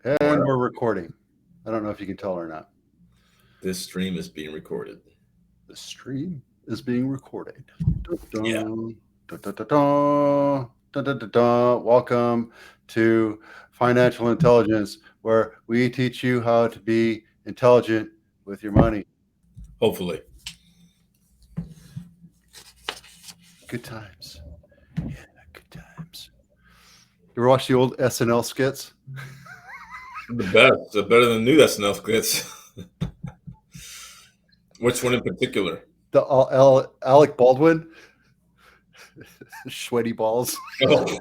And we're recording. I don't know if you can tell or not. This stream is being recorded. The stream is being recorded. Dun, Yeah. dun, dun, dun, dun, dun, dun, dun, dun, dun. Welcome to Financial Intelligence, where we teach you how to be intelligent with your money. Hopefully. Good times. Yeah, good times. You ever watch the old SNL skits? The best. They're better than new SNL skits. Which one in particular? The Alec Baldwin, sweaty balls. Oh,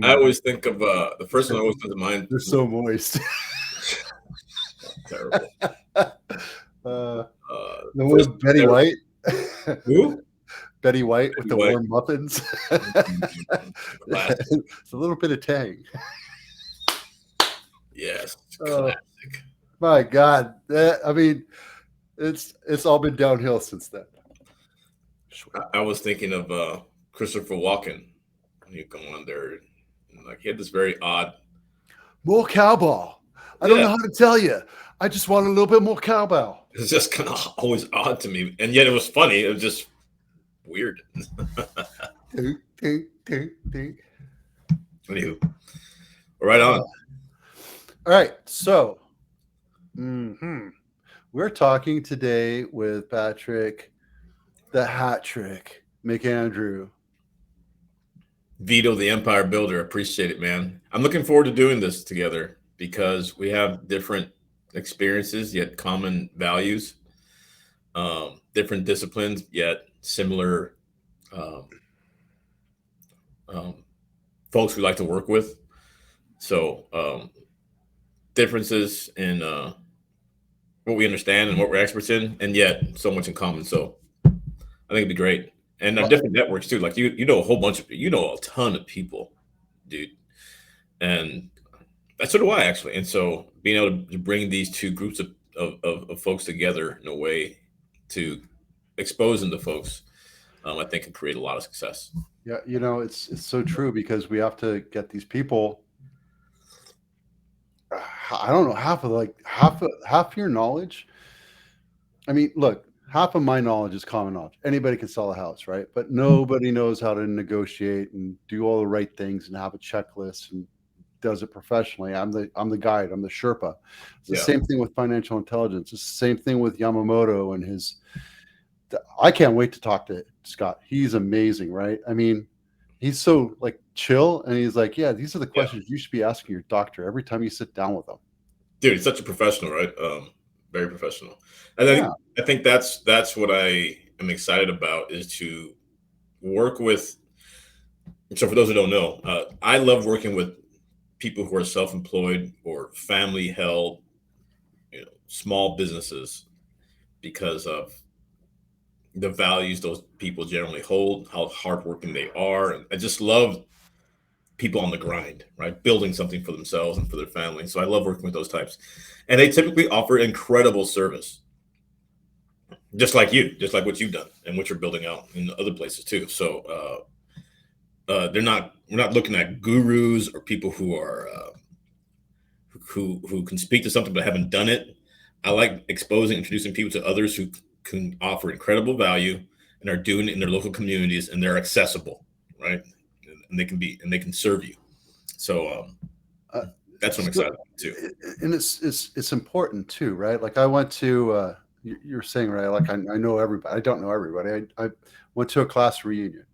I always think of the first one. I always comes to mind. They're so moist. Terrible. The one with Betty White. Who? Betty White with the White. warm muffins. It's a little bit of tang. Yes. Oh, Classic. my God. I mean, it's all been downhill since then. I was thinking of Christopher Walken. You go on there, and like he had this very odd. More cowbell. I don't know how to tell you. I just want a little bit more cowbell. It's just kind of always odd to me, and yet it was funny. It was just weird. Ding, ding, ding, ding. Anywho, right on. All right, so we're talking today with Patrick, the hat trick, McAndrew. Vito, the Empire Builder. Appreciate it, man. I'm looking forward to doing this together because we have different experiences yet common values, different disciplines yet similar folks we like to work with. So differences in what we understand and what we're experts in, and yet so much in common. So I think it'd be great. And our different networks too. Like you know a whole bunch of you know a ton of people, dude. And so do I actually. And so being able to bring these two groups of folks together in a way to expose them to folks, I think can create a lot of success. Yeah, you know, it's so true because we have to get these people. I don't know, half your knowledge. I mean, look, half of my knowledge is common knowledge. Anybody can sell a house, right? But nobody knows how to negotiate and do all the right things and have a checklist and does it professionally. I'm the guide. I'm the Sherpa. It's the same thing with financial intelligence. It's the same thing with Yamamoto and his. I can't wait to talk to Scott. He's amazing, right? I mean, he's so like chill, and he's like, yeah, these are the questions you should be asking your doctor every time you sit down with them. Dude, he's such a professional, right? Very professional. And I think that's what I am excited about is to work with. So for those who don't know, I love working with people who are self-employed or family-held, small businesses because of the values those people generally hold, how hardworking they are. And I just love people on the grind, right? Building something for themselves and for their family. So I love working with those types. And they typically offer incredible service. Just like you, just like what you've done and what you're building out in other places too. So we're not looking at gurus or people who are who can speak to something but haven't done it. I like introducing people to others who can offer incredible value and are doing it in their local communities, and they're accessible, right? And they can serve you. So that's what I'm excited about too. And it's important too, right? Like I went to you're saying, right? Like I know everybody. I don't know everybody. I went to a class reunion.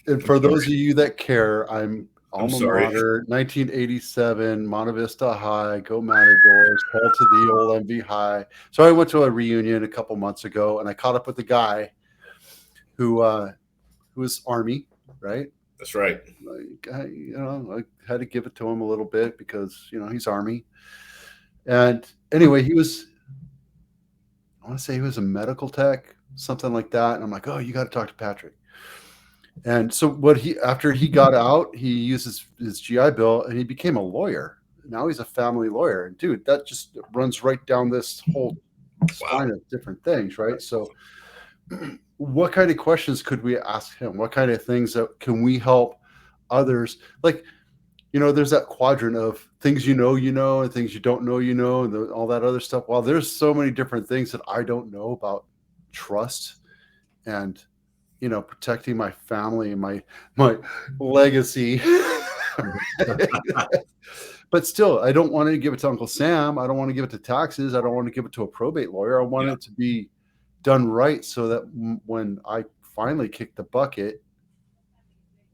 And for those of you that care, I'm alma mater, 1987, Monte Vista High, go Matadors, call to the old MV High. So I went to a reunion a couple months ago, and I caught up with the guy who was Army, right? That's right. Like, I had to give it to him a little bit because he's Army. And anyway, I want to say he was a medical tech, something like that. And I'm like, oh, you got to talk to Patrick. And so after he got out, he used his GI Bill and he became a lawyer. Now he's a family lawyer. And dude, that just runs right down this whole spine of different things, right? So what kind of questions could we ask him? What kind of things that can we help others. Like, there's that quadrant of things and things you don't know, and all that other stuff. Well, there's so many different things that I don't know about trust and protecting my family and my legacy. But still, I don't want to give it to Uncle Sam. I don't want to give it to taxes. I don't want to give it to a probate lawyer. I want it to be done right so that when I finally kick the bucket,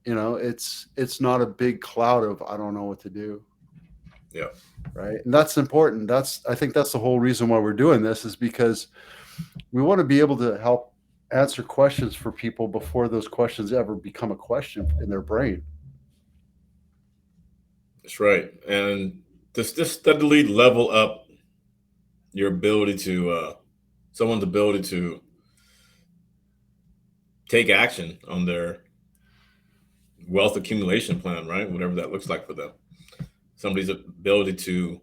it's not a big cloud of I don't know what to do. Yeah. Right. And that's important. I think that's the whole reason why we're doing this, is because we want to be able to help answer questions for people before those questions ever become a question in their brain. That's right. And just steadily level up your ability to someone's ability to take action on their wealth accumulation plan, right? Whatever that looks like for them. Somebody's ability to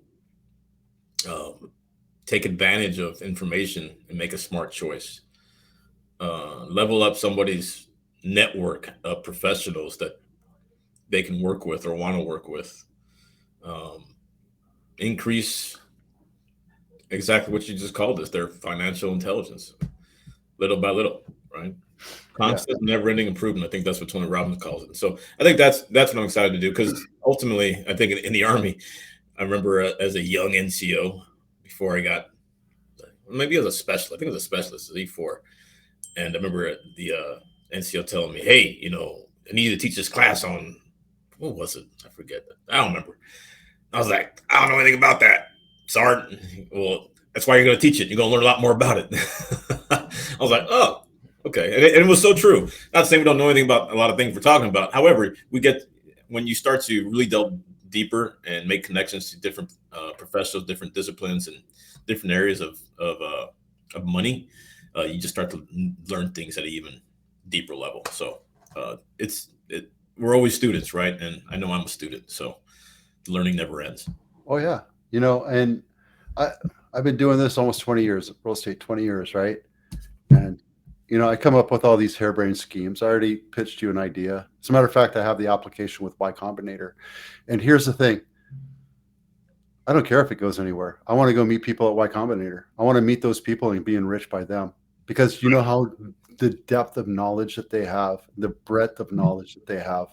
take advantage of information and make a smart choice. Level up somebody's network of professionals that they can work with or want to work with. Increase exactly what you just called this, their financial intelligence, little by little, right? Constant, never-ending improvement. I think that's what Tony Robbins calls it. So I think that's what I'm excited to do, because ultimately, I think in the Army, I remember as a young NCO, before I got, maybe as a specialist, I think it was a specialist, as E4, and I remember the NCO telling me, "Hey, I need you to teach this class on, what was it? I forget. I don't remember." I was like, "I don't know anything about that, Sergeant." "Well, that's why you're going to teach it. You're going to learn a lot more about it." I was like, "Oh, okay." And it was so true. Not saying we don't know anything about a lot of things we're talking about. However, when you start to really delve deeper and make connections to different professionals, different disciplines, and different areas of money, you just start to learn things at an even deeper level. So we're always students, right? And I know I'm a student, so learning never ends. Oh yeah. And I've been doing this almost 20 years, real estate, 20 years, right? And I come up with all these harebrained schemes. I already pitched you an idea. As a matter of fact, I have the application with Y Combinator. And here's the thing. I don't care if it goes anywhere. I want to go meet people at Y Combinator. I want to meet those people and be enriched by them, because you know how the depth of knowledge that they have, the breadth of knowledge that they have.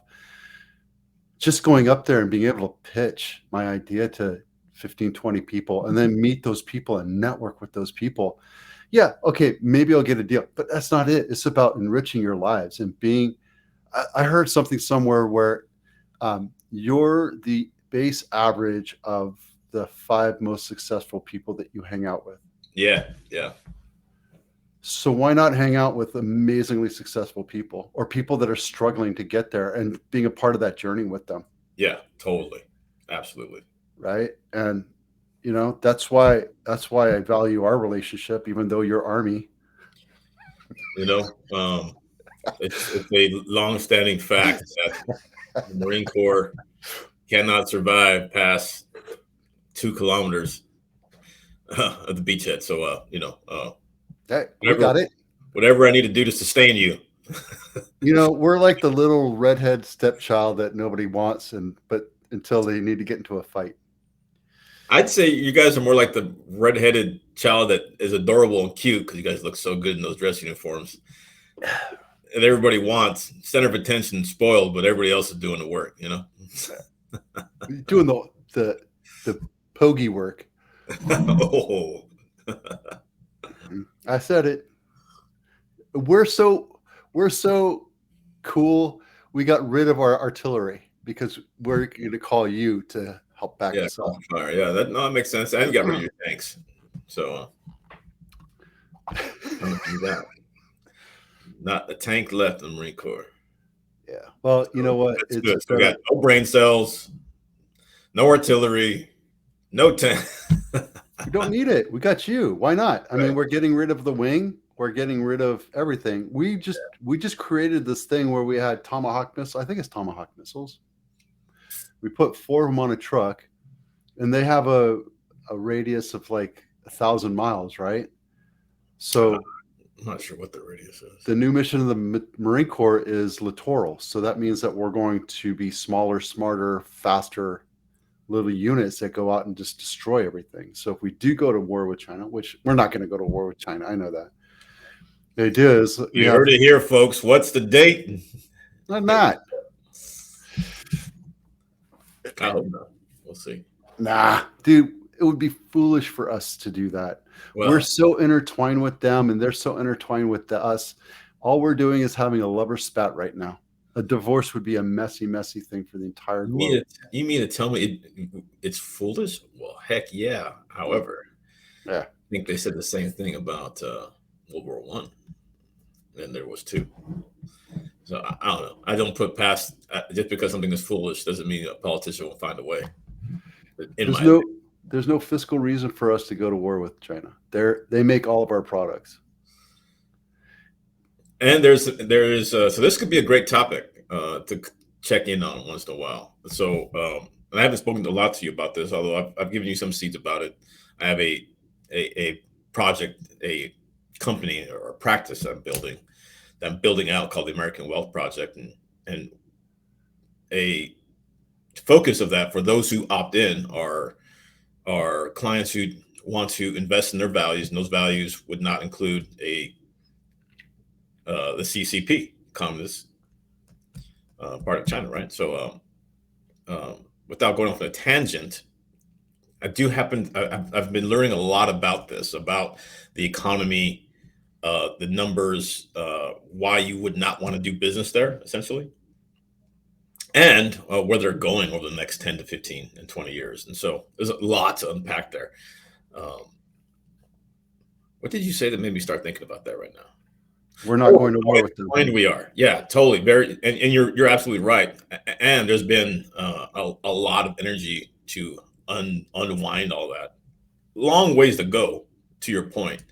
Just going up there and being able to pitch my idea to 15, 20 people and then meet those people and network with those people. Yeah, okay, maybe I'll get a deal, but that's not it. It's about enriching your lives and being. I heard something somewhere where you're the base average of the 5 most successful people that you hang out with. Yeah. So why not hang out with amazingly successful people, or people that are struggling to get there, and being a part of that journey with them? Yeah, totally. Absolutely. Right. And that's why I value our relationship, even though you're Army. It's a long-standing fact that the Marine Corps cannot survive past 2 kilometers of the beachhead. So, we got it. Whatever I need to do to sustain you. We're like the little redhead stepchild that nobody wants, but until they need to get into a fight. I'd say you guys are more like the redheaded child that is adorable and cute, because you guys look so good in those dress uniforms. And everybody wants center of attention, spoiled, but everybody else is doing the work, Doing the pogey work. Oh. I said it. We're so cool. We got rid of our artillery because we're going to call you to help back us up. Fire. Yeah, that makes sense. And you got rid of your tanks. So not a tank left in the Marine Corps. Yeah. Well, you know what? It's good. So we got no brain cells, no artillery, no tank. We don't need it. We got you. Why not? I mean, we're getting rid of the wing. We're getting rid of everything. We just created this thing where we had Tomahawk missiles. I think it's Tomahawk missiles. We put 4 of them on a truck, and they have a radius of like 1,000 miles, right? So I'm not sure what the radius is. The new mission of the Marine Corps is littoral. So that means that we're going to be smaller, smarter, faster little units that go out and just destroy everything. So if we do go to war with China, which we're not going to go to war with China, I know that. The idea is you heard it here, folks. What's the date? Not. I hope not. We'll see. Nah, dude, it would be foolish for us to do that. Well, we're so intertwined with them, and they're so intertwined with us. All we're doing is having a lover spat right now. A divorce would be a messy, messy thing for the entire globe. You mean to tell me it's foolish? Well, heck yeah. However, yeah, I think they said the same thing about World War One, and there was two. So I don't know. I don't put past just because something is foolish doesn't mean a politician will find a way. There's no fiscal reason for us to go to war with China. They make all of our products. And there is so this could be a great topic to check in on once in a while. So and I haven't spoken a lot to you about this, although I've given you some seeds about it. I have a project, a company or a practice that I'm building out called the American Wealth Project, and a focus of that for those who opt in are clients who want to invest in their values, and those values would not include the CCP, Communist Party of China, right? So without going off on a tangent, I've been learning a lot about this, about the economy, the numbers, why you would not want to do business there, essentially, and where they're going over the next 10 to 15 and 20 years. And so there's a lot to unpack there. What did you say that made me start thinking about that right now? We're not going to war with them. We are. Yeah, totally. And you're absolutely right. And there's been a lot of energy to unwind all that. Long ways to go, to your point.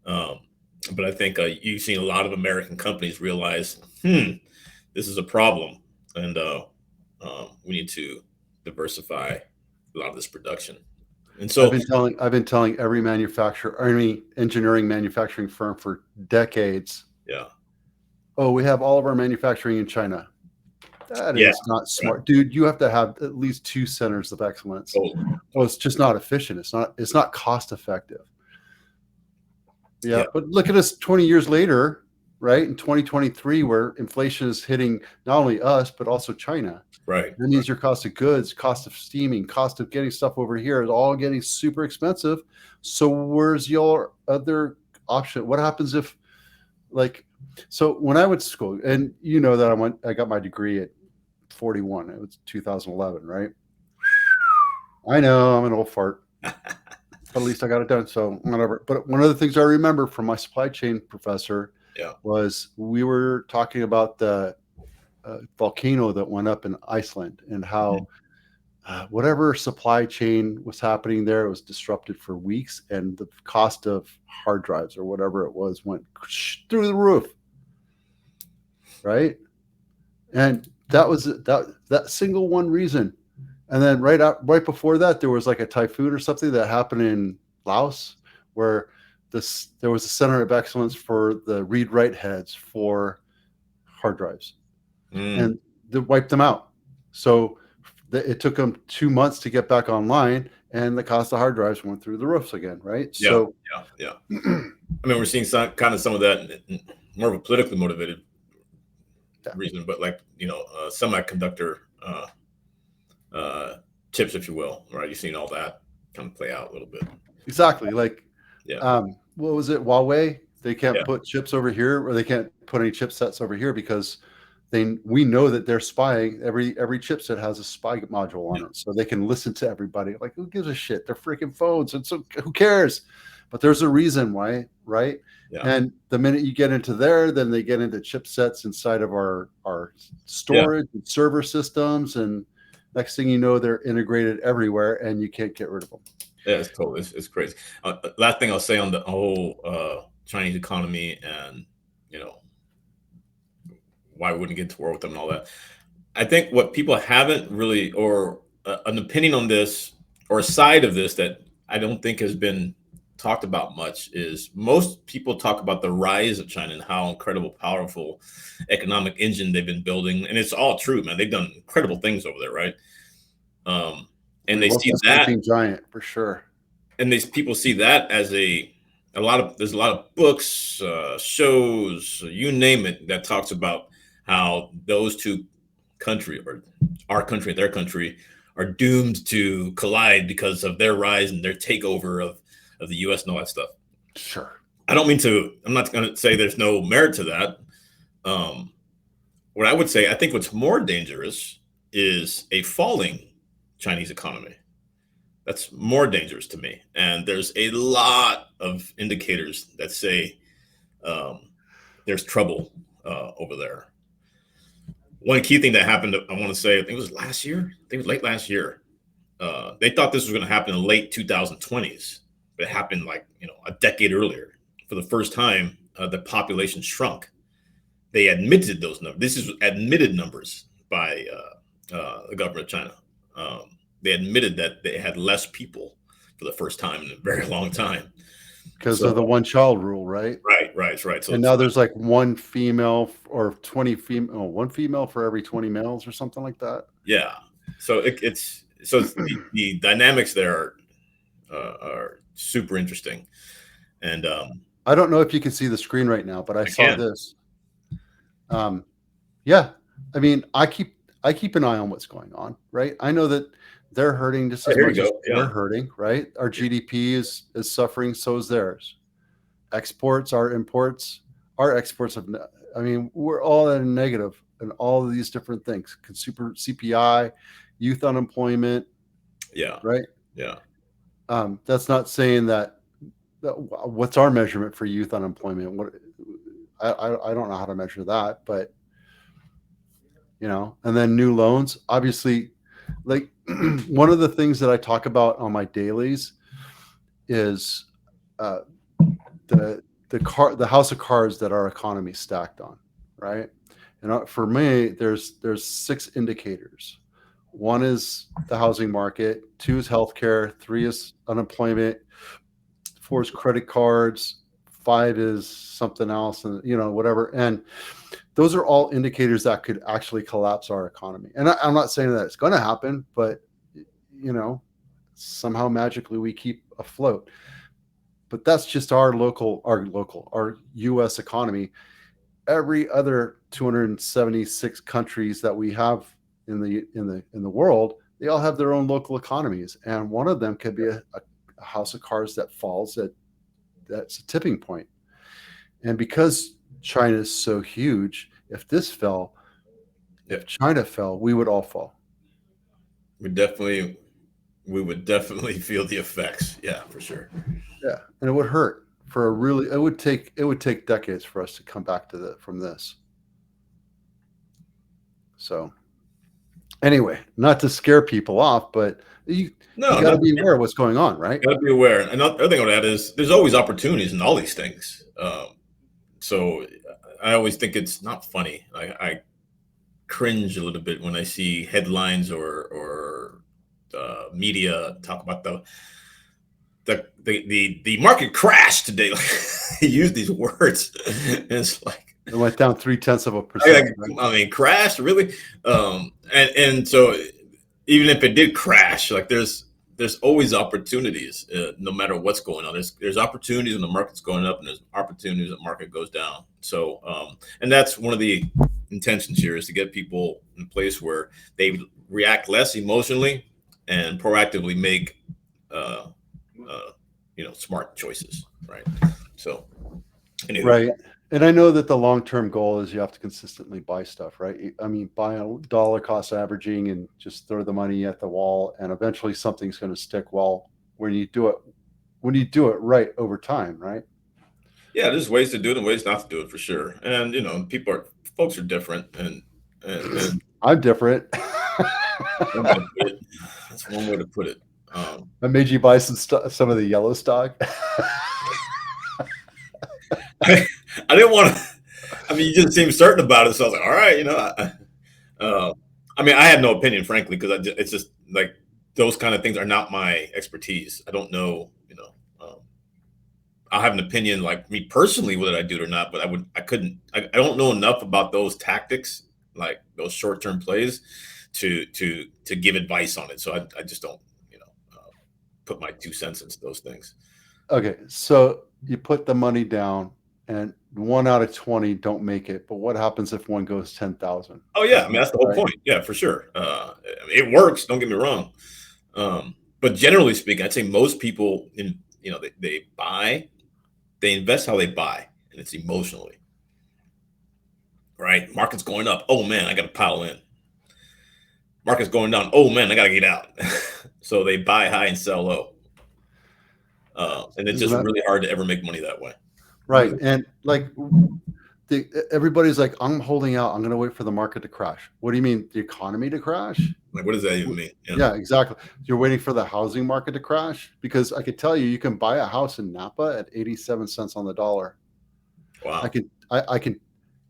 But I think you've seen a lot of American companies realize, this is a problem, and we need to diversify a lot of this production. And so I've been telling every manufacturer, any engineering manufacturing firm for decades. Yeah. Oh, we have all of our manufacturing in China. That is not smart, right. Dude. You have to have at least 2 centers of excellence. Oh, it's just not efficient. It's not cost effective. Yeah, but look at us 20 years later, right? In 2023, where inflation is hitting not only us, but also China. Right. That means your cost of goods, cost of steaming, cost of getting stuff over here is all getting super expensive. So where's your other option? What happens if, so when I went to school, and you know that I got my degree at 41. It was 2011, right? I know I'm an old fart. But at least I got it done. So whatever. But one of the things I remember from my supply chain professor was we were talking about the volcano that went up in Iceland and how whatever supply chain was happening there, it was disrupted for weeks, and the cost of hard drives or whatever it was went through the roof. Right. And that was that single one reason. And then right before that, there was like a typhoon or something that happened in Laos, where there was a center of excellence for the read-write heads for hard drives, and they wiped them out. So it took them 2 months to get back online, and the cost of hard drives went through the roofs again, right? Yeah. I mean, we're seeing some of that, more of a politically motivated reason, but semiconductor chips, if you will, right? You've seen all that kind of play out a little bit. Exactly. What was it? Huawei? They can't put chips over here, or they can't put any chipsets over here because we know that they're spying. Every chipset has a spy module on it, so they can listen to everybody. Like, who gives a shit? They're freaking phones, and so who cares? But there's a reason why, right? Yeah. And the minute you get into there, then they get into chipsets inside of our storage and server systems, and next thing you know, they're integrated everywhere, and you can't get rid of them. Yeah, it's crazy. Last thing I'll say on the whole Chinese economy, and why we wouldn't get to war with them and all that. I think what people haven't really, or an opinion on this, or a side of this that I don't think has been talked about much is most people talk about the rise of China and how incredible, powerful economic engine they've been building, and it's all true, man. They've done incredible things over there, right? And We they love see the that, sleeping giant for sure. and these people see that as a lot of there's a lot of books, shows, you name it, that talks about how those two country, or our country and their country, are doomed to collide because of their rise and their takeover of the U.S. and all that stuff. Sure. I don't mean to. I'm not going to say there's no merit to that. Um, what I would say, I think what's more dangerous is a falling Chinese economy. That's more dangerous to me. And there's a lot of indicators that say um, there's trouble over there. One key thing that happened, I want to say, I think it was last year. I think it was late last year. They thought this was going to happen in the late 2020s, but it happened like a decade earlier. For the first time, the population shrunk. They admitted those numbers. This is admitted numbers by the government of China. They admitted that they had less people for the first time in a very long time. Because of the one child rule, right? Right. So And now there's like one female or 20 female, one female for every 20 males or something like that. Yeah. So it's the dynamics there are super interesting. And I don't know if you can see the screen right now, but I saw can. this. Yeah, I mean, I keep an eye on what's going on, right? I know that they're hurting just as Here we much as go. we're Yeah. hurting, right? Our GDP is suffering, so is theirs. Exports, our imports, our exports have. I mean, we're all at a negative in all of these different things: consumer CPI, youth unemployment, Yeah. right? Yeah. That's not saying that. What's our measurement for youth unemployment? What I don't know how to measure that, but and then new loans, obviously, like one of the things that I talk about on my dailies is uh, the house of cards that our economy stacked on, right? And for me, there's 6 indicators. One is the housing market, 2 is healthcare, 3 is unemployment, 4 is credit cards, 5 is something else, and whatever. And those are all indicators that could actually collapse our economy. And I'm not saying that it's going to happen, but somehow magically we keep afloat. But that's just our U.S. economy. Every other 276 countries that we have in the world, they all have their own local economies, and one of them could be a house of cards that falls that's a tipping point. And because China is so huge, if China fell, we would all fall. We would definitely feel the effects. Yeah, for sure. Yeah, and it would hurt it would take decades for us to come back from this. So anyway, not to scare people off, but you got to be aware of what's going on, right? Got to be aware. And another thing I would add is there's always opportunities in all these things. So I always think it's not funny. I cringe a little bit when I see headlines or media talk about the market crash today. They use these words. And it's like it went down 0.3%. I mean, crash really? And so even if it did crash, like there's always opportunities, no matter what's going on. There's opportunities when the market's going up, and there's opportunities when the market goes down. So, and that's one of the intentions here, is to get people in a place where they react less emotionally and proactively make, smart choices, right? So, anyway. Right. And I know that the long-term goal is you have to consistently buy stuff, right? I mean, buy a dollar cost averaging and just throw the money at the wall, and eventually something's going to stick when you do it right over time, right? Yeah, there's ways to do it and ways not to do it, for sure. And folks are different, and I'm different. That's one way to put it. I made you buy some of the yellow stock. I didn't want to. I mean, you didn't seem certain about it, so I was like, all right, I mean, I had no opinion, frankly, because it's just like those kind of things are not my expertise. I don't know, I'll have an opinion, like me personally, whether I do it or not. But I don't know enough about those tactics, like those short term plays, to give advice on it. So I just don't, put my 2 cents into those things. Okay, so you put the money down, and 1 out of 20 don't make it, but what happens if one goes 10,000? Oh yeah, I mean that's the whole Right? point. Yeah, for sure. I mean, it works. Don't get me wrong. But generally speaking, I'd say most people they buy, they invest how they buy, and it's emotionally right. Market's going up. Oh man, I got to pile in. Market's going down. Oh man, I got to get out. So they buy high and sell low, and it's Isn't just that really hard to ever make money that way. right? And like everybody's like, I'm holding out. I'm going to wait for the market to crash. What do you mean, the economy to crash? Like, what does that even mean? Yeah. Yeah, exactly. You're waiting for the housing market to crash, because I could tell you, you can buy a house in Napa at 87 cents on the dollar. Wow. I can,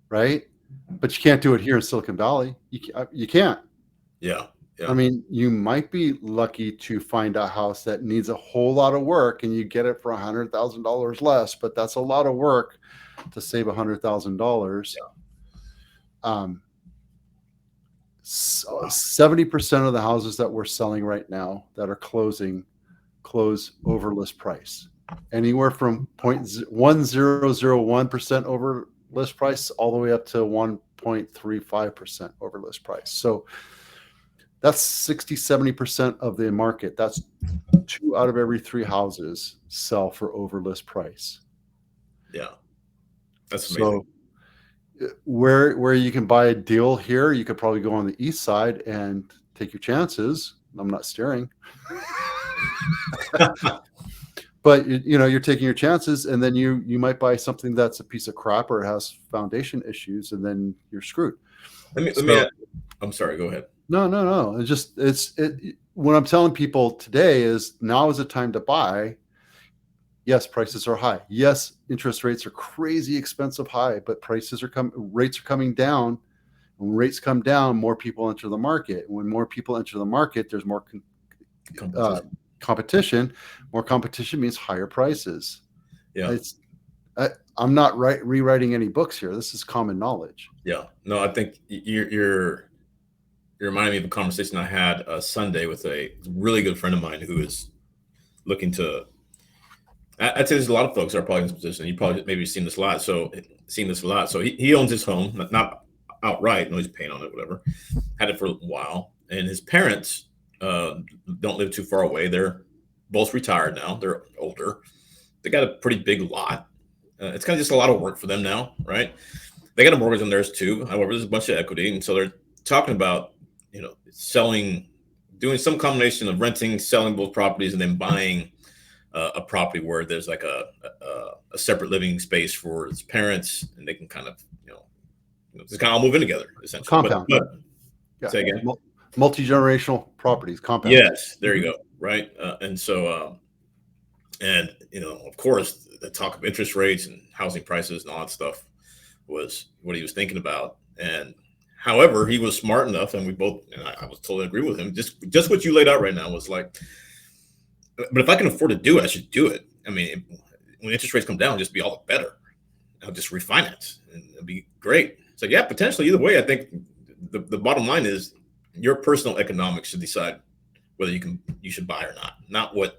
right? But you can't do it here in Silicon Valley. You can't. Yeah. Yeah. I mean, you might be lucky to find a house that needs a whole lot of work and you get it for $100,000 less, but that's a lot of work to save $100,000. Um, 70% of the houses that we're selling right now that are close over list price, anywhere from 0.1001% over list price all the way up to 1.35% over list price. So that's 60-70% of the market. That's 2 out of every 3 houses sell for over list price. Yeah, that's amazing. So where you can buy a deal here, you could probably go on the east side and take your chances. I'm not steering. But you're taking your chances, and then you might buy something that's a piece of crap or has foundation issues, and then you're screwed. I'm sorry, go ahead. No. What I'm telling people today is now is the time to buy. Yes, prices are high. Yes, interest rates are crazy expensive high, but rates are coming down. When rates come down, more people enter the market. When more people enter the market, there's more competition. More competition means higher prices. Yeah. I'm not rewriting any books here. This is common knowledge. Yeah. No, I think you're reminding me of a conversation I had Sunday with a really good friend of mine who is looking to. I'd say there's a lot of folks that are probably in this position. You probably maybe seen this a lot. So he owns his home, not outright. No, he's paying on it, whatever. Had it for a while, and his parents don't live too far away. They're both retired now. They're older. They got a pretty big lot. It's kind of just a lot of work for them now, right? They got a mortgage on theirs too. However, there's a bunch of equity, and so they're talking about selling, doing some combination of renting, selling both properties, and then buying a property where there's like a separate living space for his parents, and they can kind of just kind of all move in together essentially. Compound. Yeah. Say again. Multi-generational properties. Compound. Yes, there you go. Right, and so of course, the talk of interest rates and housing prices and all that stuff was what he was thinking about. And however, he was smart enough, and we both, and I was totally agree with him. Just what you laid out right now was like, but if I can afford to do it, I should do it. I mean, when interest rates come down, just be all the better. I'll just refinance, and it'll be great. So yeah, potentially either way. I think the bottom line is your personal economics should decide whether you should buy or not what's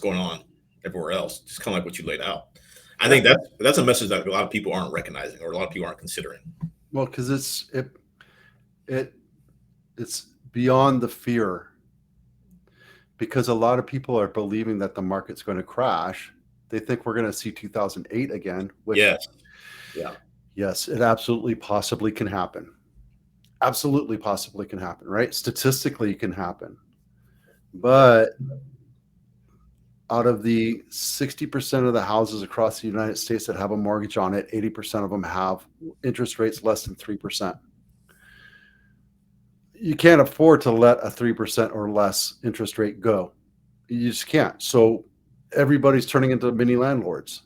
going on everywhere else. Just kind of like what you laid out. I think that's a message that a lot of people aren't recognizing, or a lot of people aren't considering. Well, because it's beyond the fear, because a lot of people are believing that the market's going to crash. They think we're going to see 2008 again. Which, yes, it absolutely possibly can happen. Absolutely possibly can happen, right? Statistically, it can happen. But out of the 60% of the houses across the United States that have a mortgage on it, 80% of them have interest rates less than 3%. You can't afford to let a 3% or less interest rate go. You just can't. So everybody's turning into mini landlords,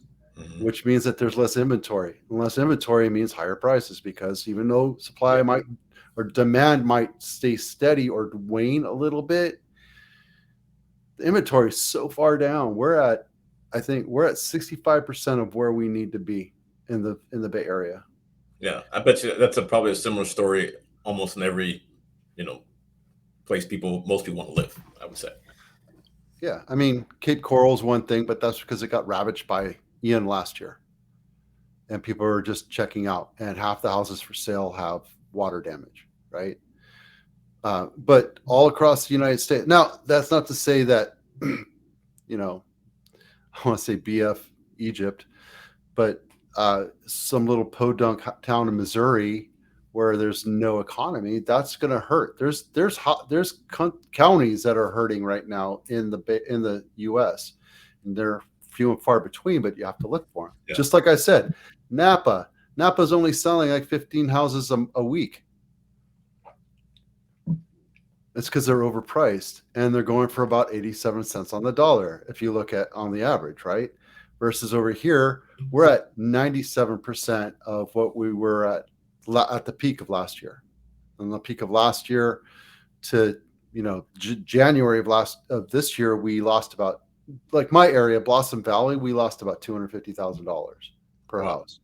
which means that there's less inventory. And less inventory means higher prices, because even though supply might or demand might stay steady or wane a little bit, the inventory is so far down. We're at I think we're at 65% of where we need to be in the Bay Area. Yeah, I bet you that's probably a similar story almost in every, you know, place most people want to live, I would say. Yeah, I mean, Cape Coral's one thing, but that's because it got ravaged by Ian last year, and people are just checking out, and half the houses for sale have water damage, right? But all across the United States. Now, that's not to say that, you know, I want to say BF Egypt, but some little podunk town in Missouri where there's no economy, that's going to hurt. There's counties that are hurting right now in the U.S. and they're few and far between, but you have to look for them. Yeah. Just like I said, Napa's only selling like 15 houses a week. It's because they're overpriced and they're going for about 87 cents on the dollar. If you look at on the average, right? Versus over here, we're at 97% of what we were at the peak of last year. And the peak of last year to, January of this year, we lost about, like my area, Blossom Valley, we lost about $250,000 per house.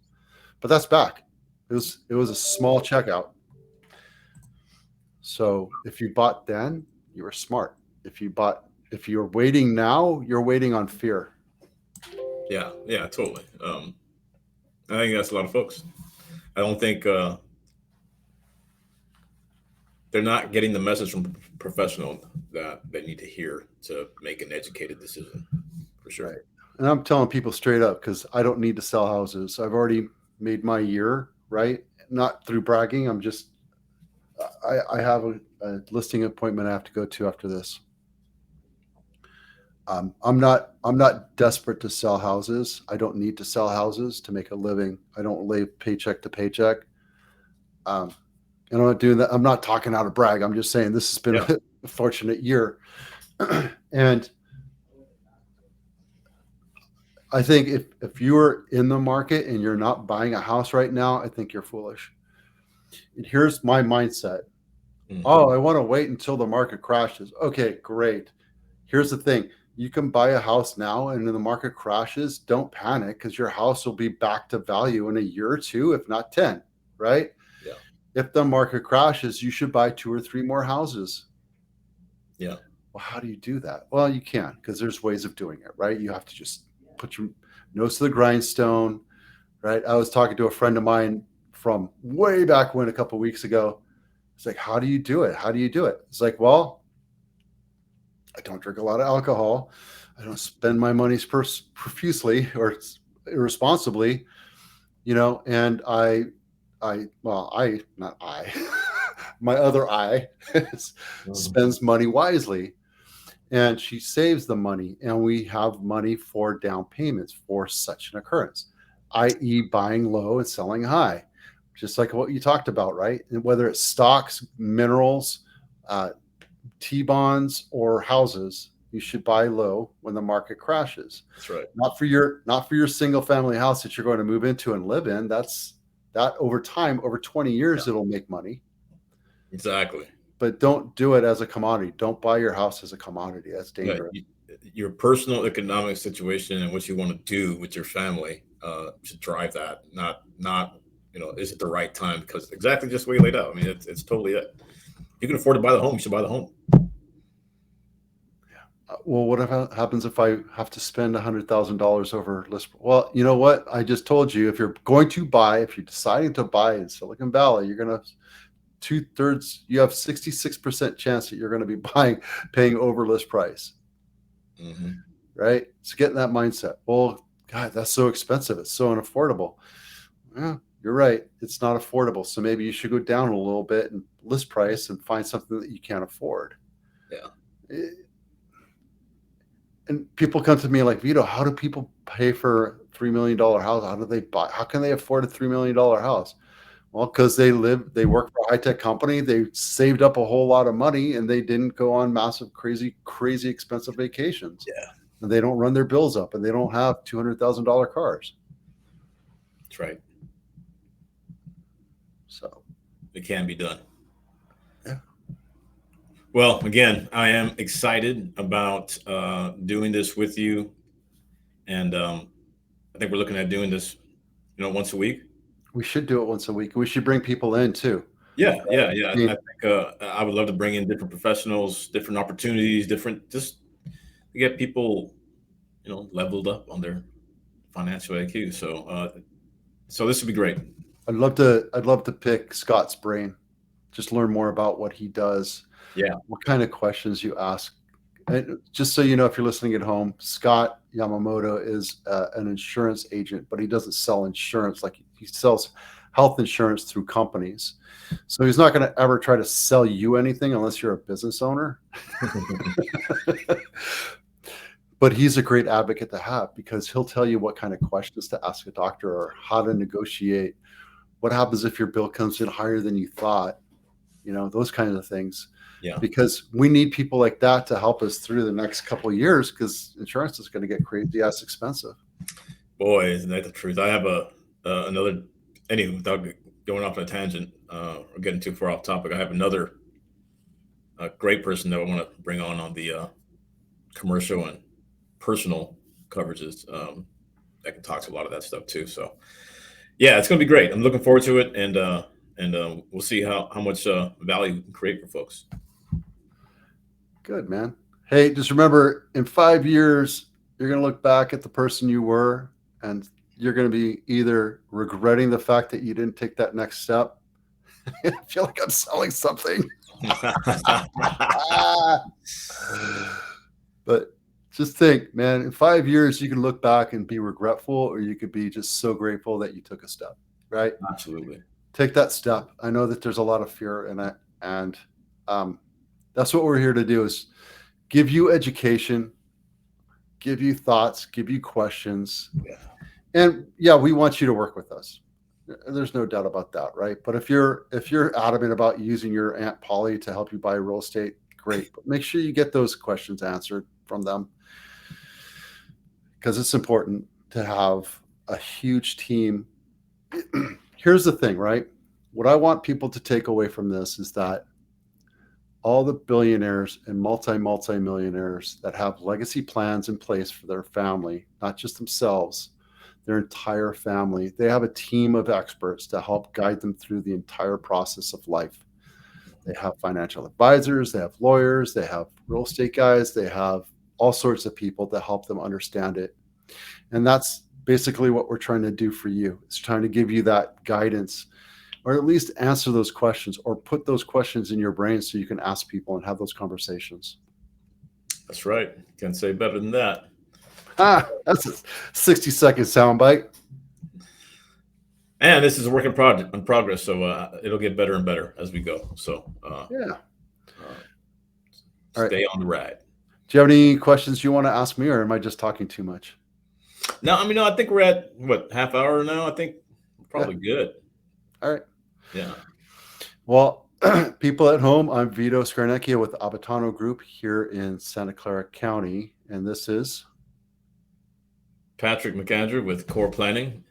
But that's back. It was a small checkout. So if you bought then, you were smart. If you're waiting now, you're waiting on fear. Yeah, totally. I think that's a lot of folks. I don't think they're not getting the message from professional that they need to hear to make an educated decision, for sure. Right. And I'm telling people straight up because I don't need to sell houses. I've already made my year, right? Not through bragging. I have a listing appointment I have to go to after this. I'm not desperate to sell houses. I don't need to sell houses to make a living. I don't live paycheck to paycheck. And I'm not doing that. I'm not talking out of brag. I'm just saying this has been a fortunate year. And I think if you're in the market and you're not buying a house right now, I think you're foolish. And here's my mindset. Mm-hmm. Oh, I want to wait until the market crashes. Okay, great. Here's the thing. You can buy a house now, and when the market crashes, don't panic because your house will be back to value in a year or two, if not 10, right? Yeah. If the market crashes, you should buy 2 or 3 more houses. Yeah. Well, how do you do that? Well, you can't because there's ways of doing it, right? You have to just put your nose to the grindstone, right? I was talking to a friend of mine from way back when a couple of weeks ago. It's like, how do you do it? How do you do it? It's like, well, I don't drink a lot of alcohol. I don't spend my money profusely or irresponsibly, and my other I spends money wisely, and she saves the money, and we have money for down payments for such an occurrence, i.e. buying low and selling high, just like what you talked about, right? And whether it's stocks, minerals, T-bonds or houses, you should buy low when the market crashes. That's right. Not for your single family house that you're going to move into and live in. That over time, over 20 years, it'll make money. Exactly. But don't do it as a commodity. Don't buy your house as a commodity. That's dangerous. Yeah, your personal economic situation and what you want to do with your family should drive that. Not is it the right time? Because exactly just the way you laid out. I mean, it's totally it. You can afford to buy the home, you should buy the home. Well, what happens if I have to spend $100,000 over list? Well, you know what? I just told you, if you're deciding to buy in Silicon Valley, you're going to you have 66% chance that you're going to be paying over list price. Mm-hmm. Right? So get in that mindset. Well, God, that's so expensive. It's so unaffordable. Yeah. You're right. It's not affordable. So maybe you should go down a little bit and list price and find something that you can't afford. Yeah. And people come to me like, Vito, how do people pay for a $3 million house? How do they buy? How can they afford a $3 million house? Well, because they work for a high-tech company. They saved up a whole lot of money and they didn't go on massive, crazy expensive vacations. Yeah. And they don't run their bills up and they don't have $200,000 cars. That's right. So it can be done. Yeah. Well, again, I am excited about doing this with you. and I think we're looking at doing this, once a week. We should do it once a week. We should bring people in too. Yeah, yeah, yeah. I I mean, think I would love to bring in different professionals, different opportunities, different just to get people, leveled up on their financial IQ. So this would be great. I'd love to pick Scott's brain, just learn more about what he does, Yeah, what kind of questions you ask. And just so you know, if you're listening at home, Scott Yamamoto is an insurance agent, but he doesn't sell insurance. Like, he sells health insurance through companies. So he's not going to ever try to sell you anything unless you're a business owner. But he's a great advocate to have, because he'll tell you what kind of questions to ask a doctor, or how to negotiate. What happens if your bill comes in higher than you thought? Those kinds of things. yeah. Because we need people like that to help us through the next couple of years, because insurance is going to get crazy ass expensive. Boy, isn't that the truth? I have another. Anyway, without going off on a tangent or getting too far off topic, I have another great person that I want to bring on the commercial and personal coverages that can talk to a lot of that stuff too. So yeah, it's going to be great. I'm looking forward to it, and we'll see how much value we can create for folks. Good, man. Hey, just remember, in 5 years, you're going to look back at the person you were, and you're going to be either regretting the fact that you didn't take that next step. I feel like I'm selling something. But just think, man, in 5 years, you can look back and be regretful, or you could be just so grateful that you took a step, right? Absolutely. Take that step. I know that there's a lot of fear in it. And that's what we're here to do, is give you education, give you thoughts, give you questions. Yeah. And yeah, we want you to work with us. There's no doubt about that, right? But if you're adamant about using your Aunt Polly to help you buy real estate, great. But make sure you get those questions answered from them, because it's important to have a huge team. Here's the thing, right? What I want people to take away from this is that all the billionaires and multi-millionaires that have legacy plans in place for their family, not just themselves, their entire family, they have a team of experts to help guide them through the entire process of life. They have financial advisors, they have lawyers, they have real estate guys, they have all sorts of people to help them understand it. And that's basically what we're trying to do for you. It's trying to give you that guidance, or at least answer those questions, or put those questions in your brain so you can ask people and have those conversations. That's right. Can't say better than that. That's a 60-second soundbite. And this is a work in progress, so it'll get better and better as we go. So Yeah. Stay on the ride. Do you have any questions you want to ask me, or am I just talking too much? No, I mean, no, I think we're at half hour now. I think we're probably good. All right. Yeah. Well, people at home, I'm Vito Scarnecchia with Abitano Group here in Santa Clara County, and this is Patrick McAndrew with Core Planning,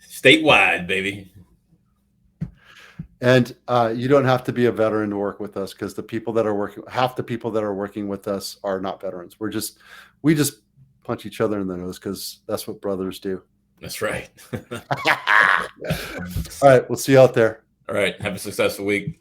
statewide, baby. And you don't have to be a veteran to work with us, because half the people that are working with us are not veterans. We just punch each other in the nose, because that's what brothers do. That's right. All right. We'll see you out there. All right. Have a successful week.